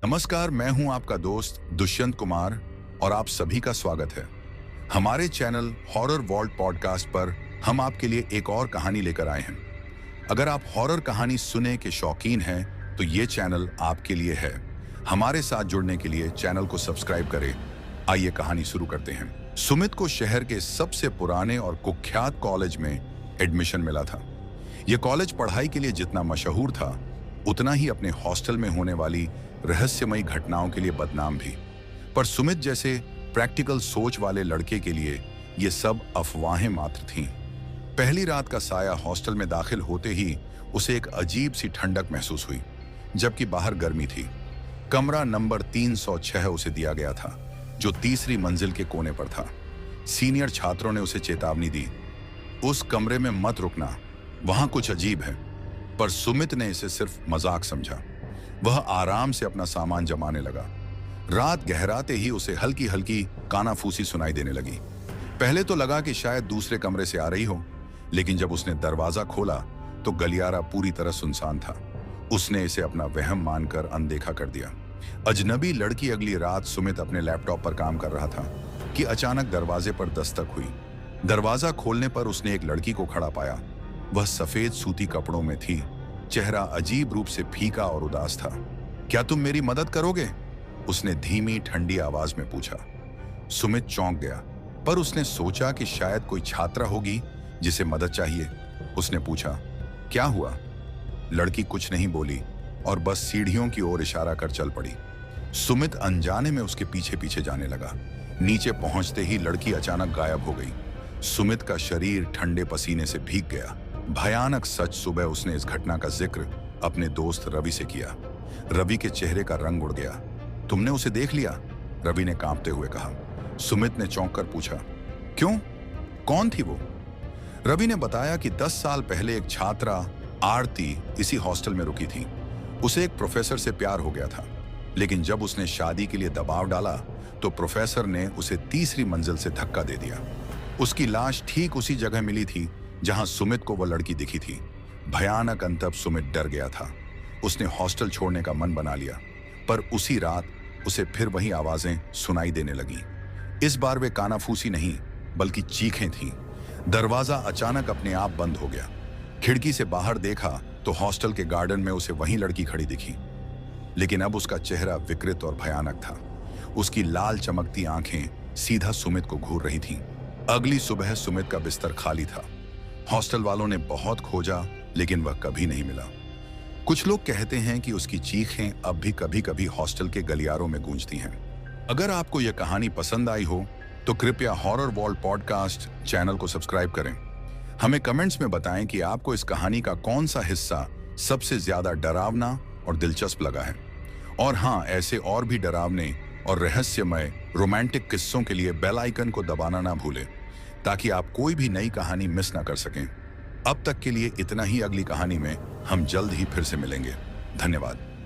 नमस्कार, मैं हूं आपका दोस्त दुष्यंत कुमार और आप सभी का स्वागत है हमारे चैनल हॉरर वॉल्ट पॉडकास्ट पर। हम आपके लिए एक और कहानी लेकर आए हैं। अगर आप हॉरर कहानी सुनने के शौकीन हैं तो ये चैनल आपके लिए है। हमारे साथ जुड़ने के लिए चैनल को सब्सक्राइब करें। आइए कहानी शुरू करते हैं। सुमित को शहर के सबसे पुराने और कुख्यात कॉलेज में एडमिशन मिला था। यह कॉलेज पढ़ाई के लिए जितना मशहूर था, उतना ही अपने हॉस्टल में होने वाली रहस्यमयी घटनाओं के लिए बदनाम भी। पर सुमित जैसे प्रैक्टिकल सोच वाले लड़के के लिए ये सब अफवाहें मात्र थीं। पहली रात का साया हॉस्टल में दाखिल होते ही उसे एक अजीब सी ठंडक महसूस हुई, जबकि बाहर गर्मी थी। कमरा नंबर 306 उसे दिया गया था, जो तीसरी मंजिल के कोने पर था। सीनियर छात्रों ने उसे चेतावनी दी, उस कमरे में मत रुकना, वहां कुछ अजीब है। पर सुमित ने इसे सिर्फ मजाक समझा। वह आराम से अपना सामान जमाने लगा। रात गहराते ही उसे हल्की हल्की कानाफूसी सुनाई देने लगी। पहले तो लगा कि शायद दूसरे कमरे से आ रही हो, लेकिन जब उसने दरवाजा खोला तो गलियारा पूरी तरह सुनसान था। उसने इसे अपना वहम मानकर अनदेखा कर दिया। अजनबी लड़की अगली रात सुमित अपने लैपटॉप पर काम कर रहा था कि अचानक दरवाजे पर दस्तक हुई। दरवाजा खोलने पर उसने एक लड़की को खड़ा पाया। वह सफेद सूती कपड़ों में थी, चेहरा अजीब रूप से फीका और उदास था। क्या तुम मेरी मदद करोगे? उसने धीमी ठंडी आवाज में पूछा। सुमित चौंक गया, पर उसने सोचा कि शायद कोई छात्रा होगी जिसे मदद चाहिए। उसने पूछा, क्या हुआ? लड़की कुछ नहीं बोली और बस सीढ़ियों की ओर इशारा कर चल पड़ी। सुमित अनजाने में उसके पीछे पीछे जाने लगा। नीचे पहुंचते ही लड़की अचानक गायब हो गई। सुमित का शरीर ठंडे पसीने से भीग गया। भयानक सच सुबह उसने इस घटना का जिक्र अपने दोस्त रवि से किया। रवि के चेहरे का रंग उड़ गया। तुमने उसे देख लिया? रवि ने कांपते हुए कहा। सुमित ने चौंक कर पूछा, क्यों? कौन थी वो? रवि ने बताया कि 10 साल पहले एक छात्रा आरती इसी हॉस्टल में रुकी थी। उसे एक प्रोफेसर से प्यार हो गया था, लेकिन जब उसने शादी के लिए दबाव डाला तो प्रोफेसर ने उसे तीसरी मंजिल से धक्का दे दिया। उसकी लाश ठीक उसी जगह मिली थी जहां सुमित को वह लड़की दिखी थी। भयानक अंतब सुमित डर गया था। उसने हॉस्टल छोड़ने का मन बना लिया, पर उसी रात उसे फिर वही आवाजें सुनाई देने लगीं। इस बार वे कानाफूसी नहीं, बल्कि चीखें थीं। दरवाजा अचानक अपने आप बंद हो गया। खिड़की से बाहर देखा तो हॉस्टल के गार्डन में उसे वही लड़की खड़ी दिखी, लेकिन अब उसका चेहरा विकृत और भयानक था। उसकी लाल चमकती आंखें सीधा सुमित को घूर रही थीं। अगली सुबह सुमित का बिस्तर खाली था। हॉस्टल वालों ने बहुत खोजा, लेकिन वह कभी नहीं मिला। कुछ लोग कहते हैं कि उसकी चीखें अब भी कभी कभी हॉस्टल के गलियारों में गूंजती हैं। अगर आपको यह कहानी पसंद आई हो तो कृपया हॉरर वॉल्ट पॉडकास्ट चैनल को सब्सक्राइब करें। हमें कमेंट्स में बताएं कि आपको इस कहानी का कौन सा हिस्सा सबसे ज्यादा डरावना और दिलचस्प लगा है। और हाँ, ऐसे और भी डरावने और रहस्यमय रोमांटिक किस्सों के लिए बेल आइकन को दबाना ना भूलें, ताकि आप कोई भी नई कहानी मिस ना कर सकें। अब तक के लिए इतना ही। अगली कहानी में हम जल्द ही फिर से मिलेंगे। धन्यवाद।